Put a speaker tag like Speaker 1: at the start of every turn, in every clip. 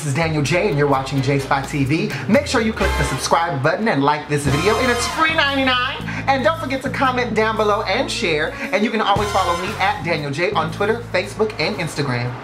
Speaker 1: is Daniel Jaye and you're watching Jaye Spot TV. Make sure you click the subscribe button and like this video, and it's free 99. And don't forget to comment down below and share. And you can always follow me at Daniel Jaye on Twitter, Facebook, and Instagram.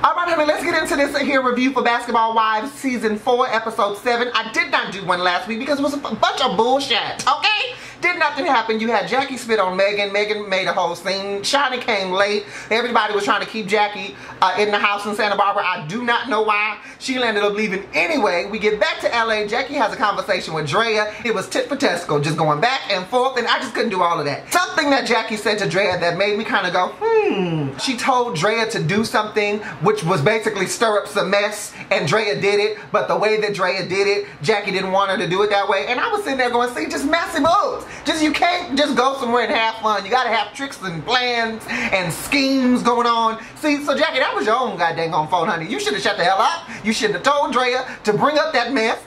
Speaker 1: Alright honey, let's get into this here review for Basketball Wives Season 4, Episode 7. I did not do one last week because it was a bunch of bullshit, okay? Did nothing happen. You had Jackie spit on Megan. Megan made a whole scene. Shawnee came late. Everybody was trying to keep Jackie in the house in Santa Barbara. I do not know why. She ended up leaving anyway. We get back to LA. Jackie has a conversation with Drea. It was tit for tesco, just going back and forth, and I just couldn't do all of that. Something that Jackie said to Drea that made me kind of go, She told Drea to do something which was basically stir up some mess, and Drea did it, but the way that Drea did it, Jackie didn't want her to do it that way. And I was sitting there going, see, just messy moves. You can't just go somewhere and have fun. You gotta have tricks and plans and schemes going on. See, so Jackie, that was your own goddamn fault, honey. You should have shut the hell up. You should have told Drea to bring up that mess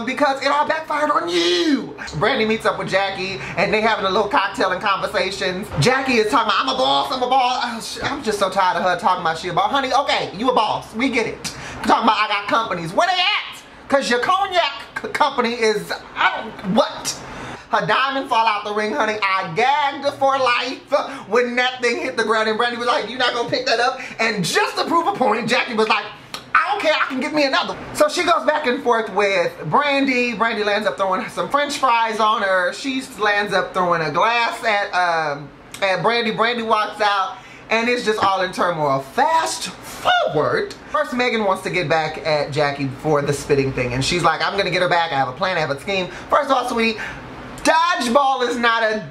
Speaker 1: because it all backfired on you. Brandy meets up with Jackie and they having a little cocktail and conversations. Jackie is talking about, I'm a boss, I'm a boss. I'm just so tired of her talking about she a boss. Honey, okay, you a boss. We get it. Talking about I got companies. Where they at? Because your cognac company is, what? Her diamond fall out the ring, honey. I gagged for life when that thing hit the ground, and Brandy was like, you're not gonna pick that up? And just to prove a point, Jackie was like, I don't care, I can get me another. So she goes back and forth with Brandy. Brandy lands up throwing some french fries on her. She lands up throwing a glass at Brandy. Brandy walks out, and it's just all in turmoil. Fast forward. First, Megan wants to get back at Jackie for the spitting thing, and she's like, I'm gonna get her back. I have a plan, I have a scheme. First of all, sweetie, Dodgeball is not a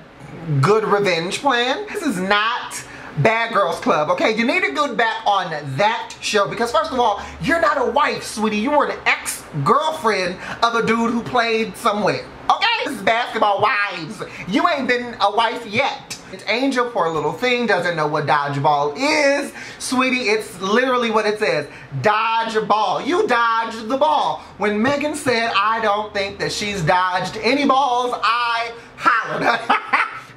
Speaker 1: good revenge plan. This is not Bad Girls Club, okay? You need to go back on that show because first of all, you're not a wife, sweetie. You were an ex-girlfriend of a dude who played somewhere, okay? This is Basketball Wives. You ain't been a wife yet. Angel, poor little thing, doesn't know what dodgeball is. Sweetie, it's literally what it says. Dodge a ball. You dodged the ball. When Megan said, I don't think that she's dodged any balls, I hollered.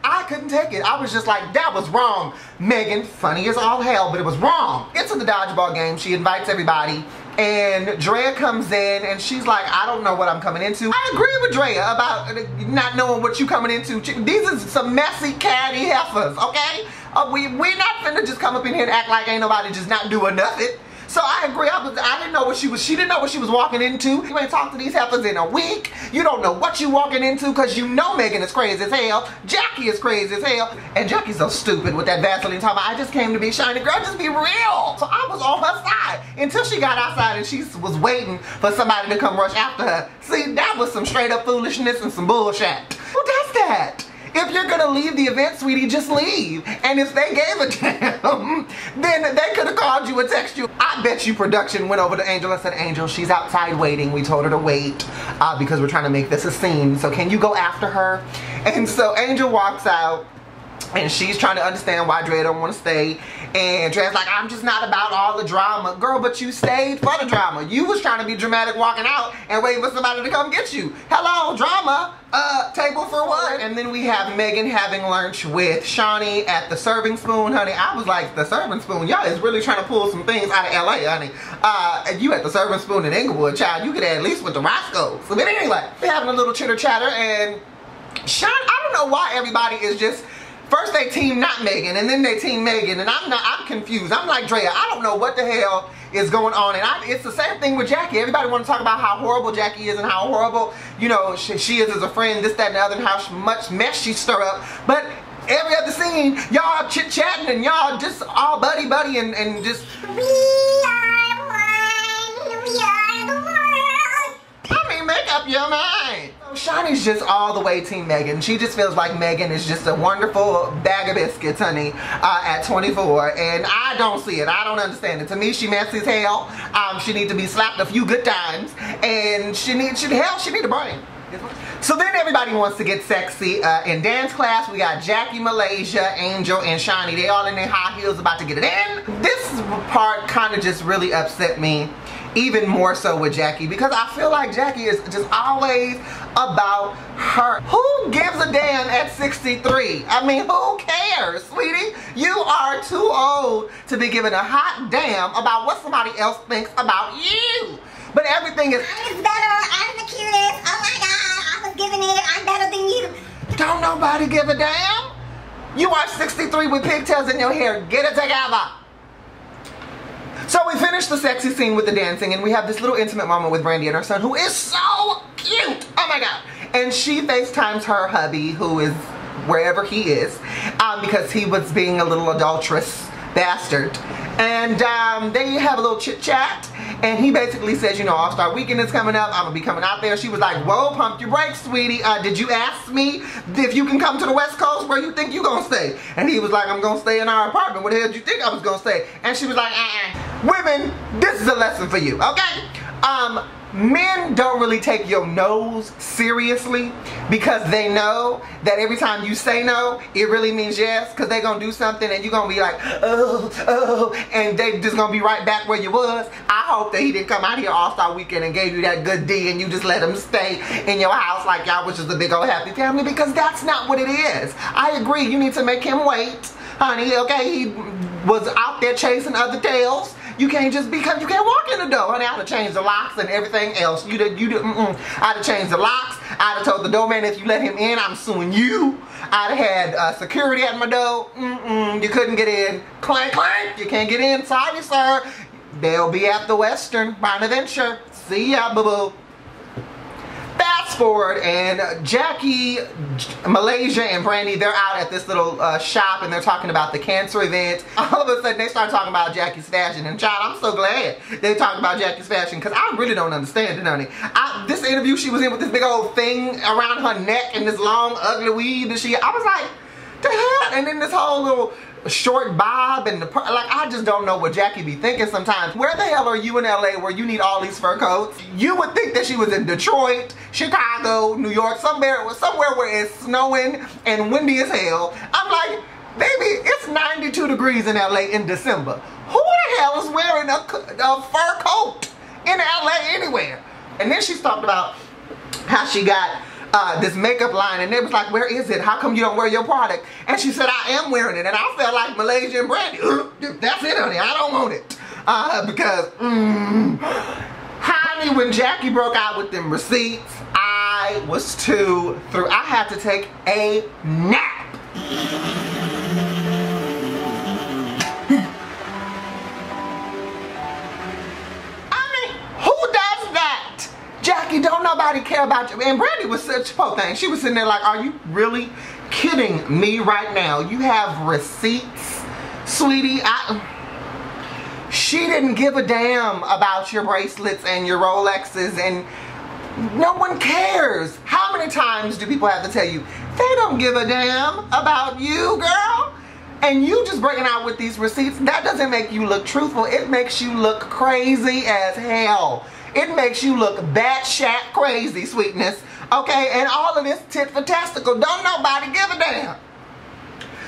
Speaker 1: I couldn't take it. I was just like, that was wrong. Megan, funny as all hell, but it was wrong. Gets to the dodgeball game. She invites everybody. And Drea comes in and she's like, I don't know what I'm coming into. I agree with Drea about not knowing what you coming into. These are some messy, catty heifers, okay? We're not finna just come up in here and act like ain't nobody just not doing nothing. So I agree, I didn't know what she didn't know what she was walking into. You ain't talked to these heifers in a week. You don't know what you walking into because you know Megan is crazy as hell. Jackie is crazy as hell. And Jackie's so stupid with that Vaseline talking about, I just came to be shiny. Girl, just be real. So I was on her side until she got outside and she was waiting for somebody to come rush after her. See, that was some straight up foolishness and some bullshit. Who does that? If you're gonna leave the event, sweetie, just leave. And if they gave a damn, then they could have called you and texted you. I bet you production went over to Angel and said, Angel, she's outside waiting. We told her to wait because we're trying to make this a scene. So can you go after her? And so Angel walks out and she's trying to understand why Drea don't want to stay. And Drea's like, I'm just not about all the drama. Girl, but you stayed for the drama. You was trying to be dramatic walking out and waiting for somebody to come get you. Hello, drama. Table for what? And then we have Megan having lunch with Shawnee at the Serving Spoon, honey. I was like, the Serving Spoon? Y'all is really trying to pull some things out of LA, honey. You at the Serving Spoon in Inglewood, child. You could at least with the Roscoe's. But anyway, we're having a little chitter chatter and Shawnee, I don't know why everybody is just, first they team not Megan and then they team Megan and I'm confused. I'm like, Drea, I don't know what the hell is going on. And it's the same thing with Jackie. Everybody want to talk about how horrible Jackie is and how horrible, you know, she is as a friend, this, that, and the other, and how much mess she stir up. But every other scene, y'all chit-chatting and y'all just all buddy-buddy and just, we are one, we are the world. I mean, make up your mind. Shawnee's just all the way team Megan. She just feels like Megan is just a wonderful bag of biscuits, honey, at 24. And I don't see it. I don't understand it. To me, she messy as hell. She needs to be slapped a few good times. And she need a brain. So then everybody wants to get sexy. In dance class, we got Jackie, Malaysia, Angel, and Shawnee. They all in their high heels about to get it in. This part kind of just really upset me even more so with Jackie, because I feel like Jackie is just always about her. Who gives a damn at 63? I mean, who cares, sweetie? You are too old to be giving a hot damn about what somebody else thinks about you. But everything is,
Speaker 2: I'm better, I'm the cutest, oh my god, I was giving it, I'm better than you.
Speaker 1: Don't nobody give a damn. You are 63 with pigtails in your hair. Get it together. So we finished the sexy scene with the dancing, and we have this little intimate moment with Brandy and her son, who is so cute. Oh my god. And she FaceTimes her hubby, who is wherever he is, because he was being a little adulterous bastard. And they have a little chit chat, and he basically says, you know, All-Star Weekend is coming up, I'm gonna be coming out there. She was like, whoa, pump your brakes, sweetie. Did you ask me if you can come to the West Coast? Where you think you gonna stay? And he was like, I'm gonna stay in our apartment. Where the hell did you think I was gonna stay? And she was like, women, this is a lesson for you, okay? Men don't really take your no's seriously, because they know that every time you say no, it really means yes, because they're going to do something and you're going to be like, oh, and they just going to be right back where you was. I hope that he didn't come out here All-Star Weekend and gave you that good D and you just let him stay in your house like y'all was just a big old happy family, because that's not what it is. I agree, you need to make him wait, honey, okay? He was out there chasing other tails. You can't just, because you can't walk in the door, honey. I'd have changed the locks and everything else. I'd have changed the locks. I'd have told the doorman, if you let him in, I'm suing you. I'd have had security at my door. You couldn't get in. Clank, clank. You can't get in. Sorry, sir. They'll be at the Western Bonaventure. See ya, boo-boo. Fast forward, and Jackie, Malaysia, and Brandy, they're out at this little shop, and they're talking about the cancer event. All of a sudden, they start talking about Jackie's fashion, and child, I'm so glad they talked about Jackie's fashion, because I really don't understand it, honey. This interview she was in with this big old thing around her neck and this long, ugly weave that I was like, the hell? And then this whole little short bob and like, I just don't know what Jackie be thinking sometimes. Where the hell are you in LA where you need all these fur coats? You would think that she was in Detroit, Chicago, New York, somewhere where it's snowing and windy as hell. I'm like, baby, it's 92 degrees in LA in December. Who the hell is wearing a fur coat in LA anywhere? And then she's talked about how she got this makeup line, and they was like, where is it? How come you don't wear your product? And she said, I am wearing it. And I felt like Malaysia and Brandy, that's it, honey, I don't want it. Because, honey, when Jackie broke out with them receipts, I was too through. I had to take a nap. Jackie, don't nobody care about you. And Brandy was such a poor thing. She was sitting there like, are you really kidding me right now? You have receipts, sweetie. She didn't give a damn about your bracelets and your Rolexes, and no one cares. How many times do people have to tell you, they don't give a damn about you, girl? And you just breaking out with these receipts, that doesn't make you look truthful. It makes you look crazy as hell. It makes you look batshit crazy, sweetness. Okay, and all of this tit for testicle. Don't nobody give a damn.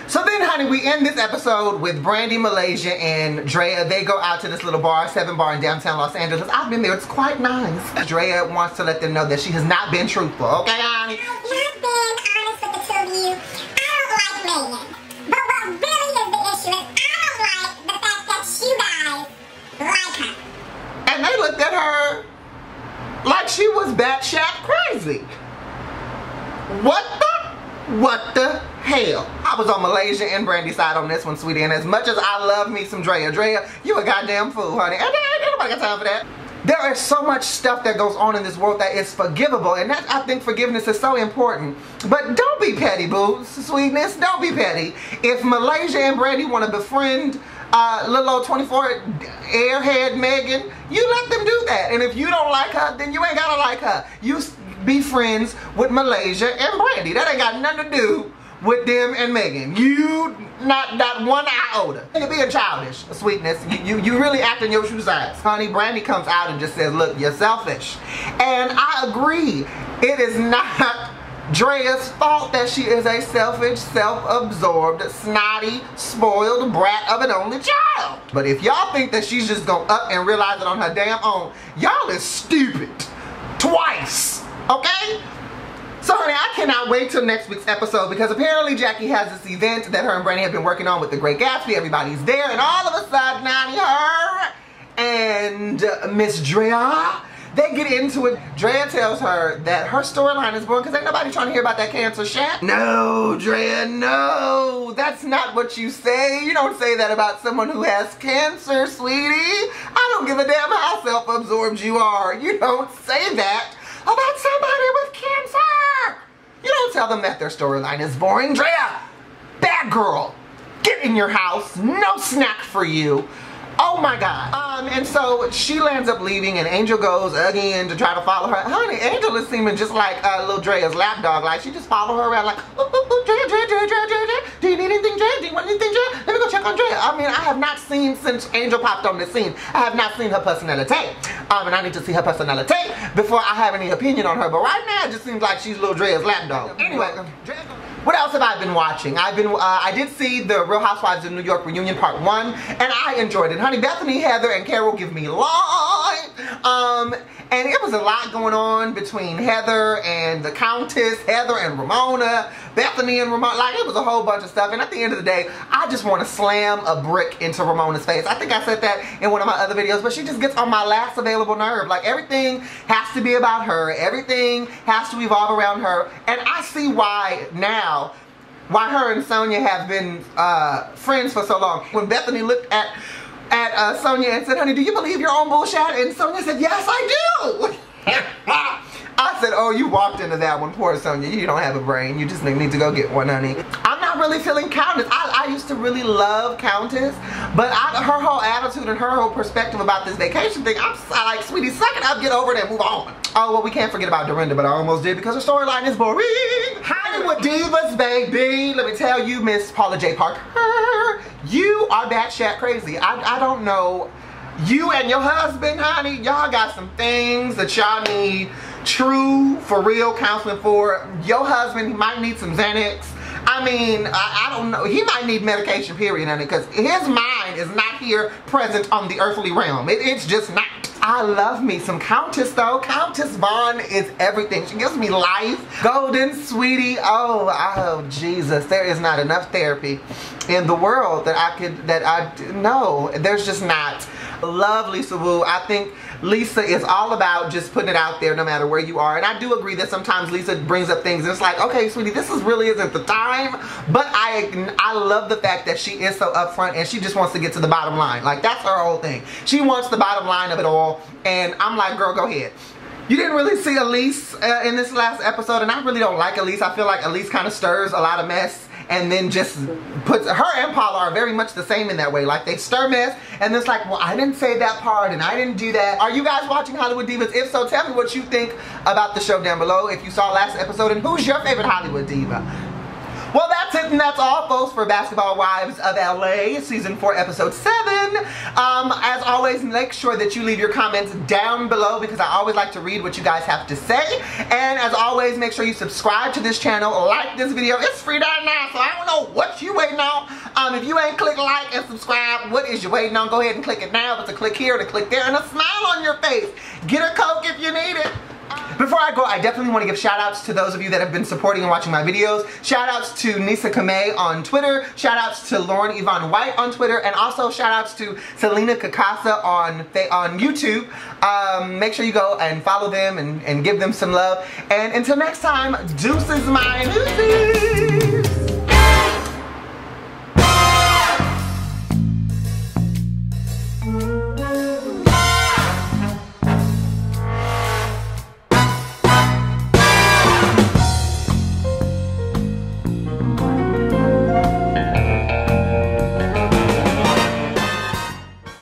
Speaker 1: So then, honey, we end this episode with Brandy, Malaysia, and Drea. They go out to this little bar, 7 Bar in downtown Los Angeles. I've been there. It's quite nice. Drea wants to let them know that she has not been truthful. Okay, honey?
Speaker 2: I've not been honest with the two of you. I don't like Megan. But what really is the issue is I don't like the fact that you guys like her.
Speaker 1: And they looked at her like she was batshit crazy. What the hell? I was on Malaysia and Brandy's side on this one, sweetie. And as much as I love me some Drea, you a goddamn fool, honey. Ain't nobody got time for that. There is so much stuff that goes on in this world that is forgivable, and that, I think forgiveness is so important. But don't be petty, boo, sweetness. Don't be petty. If Malaysia and Brandy want to befriend little old 24 airhead Megan, you let them do that. And if you don't like her, then you ain't gotta like her. You be friends with Malaysia and Brandy. That ain't got nothing to do with them and Megan. You not one iota. You're being childish, sweetness. You really acting your true size. Honey, Brandy comes out and just says, look, you're selfish. And I agree. It is not Drea's fault that she is a selfish, self-absorbed, snotty, spoiled brat of an only child. But if y'all think that she's just gonna up and realize it on her damn own, y'all is stupid. Twice, okay? So honey, I cannot wait till next week's episode because apparently Jackie has this event that her and Brandy have been working on with The Great Gatsby. Everybody's there, and all of a sudden, honey, her and Miss Drea, they get into it. Drea tells her that her storyline is boring because ain't nobody trying to hear about that cancer shit. No, Drea, no. That's not what you say. You don't say that about someone who has cancer, sweetie. I don't give a damn how self-absorbed you are. You don't say that about somebody with cancer. You don't tell them that their storyline is boring. Drea, bad girl. Get in your house. No snack for you. Oh my God. And so she lands up leaving and Angel goes again to try to follow her. Honey, Angel is seeming just like little Drea's lapdog. Like she just follow her around like, ooh, ooh, Drea. Do you need anything, Drea? Do you want anything, Drea? Let me go check on Drea. I mean, I have not seen since Angel popped on the scene. I have not seen her personality. And I need to see her personality before I have any opinion on her. But right now it just seems like she's little Drea's lapdog. Anyway, what else have I been watching? I did see the Real Housewives of New York reunion part 1, and I enjoyed it. Honey, Bethany, Heather, and Carol give me life. And it was a lot going on between Heather and the Countess, Heather and Ramona, Bethany and Ramona. Like, it was a whole bunch of stuff. And at the end of the day, I just want to slam a brick into Ramona's face. I think I said that in one of my other videos, but she just gets on my last available nerve. Like, everything has to be about her. Everything has to revolve around her. And I see why now, why her and Sonia have been friends for so long. When Bethany looked at Sonia and said, honey, do you believe your own bullshit? And Sonia said, yes, I do. I said, oh, you walked into that one. Poor Sonia, you don't have a brain. You just need to go get one, honey. I'm not really feeling Countess. I used to really love Countess, but her whole attitude and her whole perspective about this vacation thing, I'm like, sweetie, suck it up, get over it and move on. Oh, well, we can't forget about Dorinda, but I almost did because her storyline is boring. Hollywood Divas, baby. Let me tell you, Miss Paula J. Parker, you are batshit crazy. I don't know. You and your husband, honey, y'all got some things that y'all need true, for real counseling for. Your husband might need some Xanax. I mean, I don't know. He might need medication, period, honey, because his mind is not here present on the earthly realm. It's just not. I love me some Countess, though. Countess Vaughn is everything. She gives me life. Golden, sweetie. Oh, Jesus. There is not enough therapy in the world no, there's just not. Love Lisa Wu. I think Lisa is all about just putting it out there no matter where you are. And I do agree that sometimes Lisa brings up things and it's like, okay, sweetie, this really isn't the time. But I love the fact that she is so upfront and she just wants to get to the bottom line. Like, that's her whole thing. She wants the bottom line of it all. And I'm like, girl, go ahead. You didn't really see Elise in this last episode, and I really don't like Elise. I feel like Elise kind of stirs a lot of mess and then just puts, her and Paula are very much the same in that way. Like, they stir mess and it's like, well, I didn't say that part and I didn't do that. Are you guys watching Hollywood Divas? If so, tell me what you think about the show down below if you saw last episode, and who's your favorite Hollywood diva? Well, that's it, and that's all, folks, for Basketball Wives of LA, Season 4, Episode 7. As always, make sure that you leave your comments down below because I always like to read what you guys have to say. And as always, make sure you subscribe to this channel, like this video. It's free down now, so I don't know what you waiting on. If you ain't click like and subscribe, what is you waiting on? Go ahead and click it now. But to click here, to click there, and a smile on your face. Get a Coke if you need it. Before I go, I definitely want to give shout outs to those of you that have been supporting and watching my videos. Shout outs to Nisa Kamei on Twitter. Shout outs to Lauren Yvonne White on Twitter. And also shout outs to Selena Kakasa on YouTube. Make sure you go and follow them and give them some love. And until next time, deuces my deuces.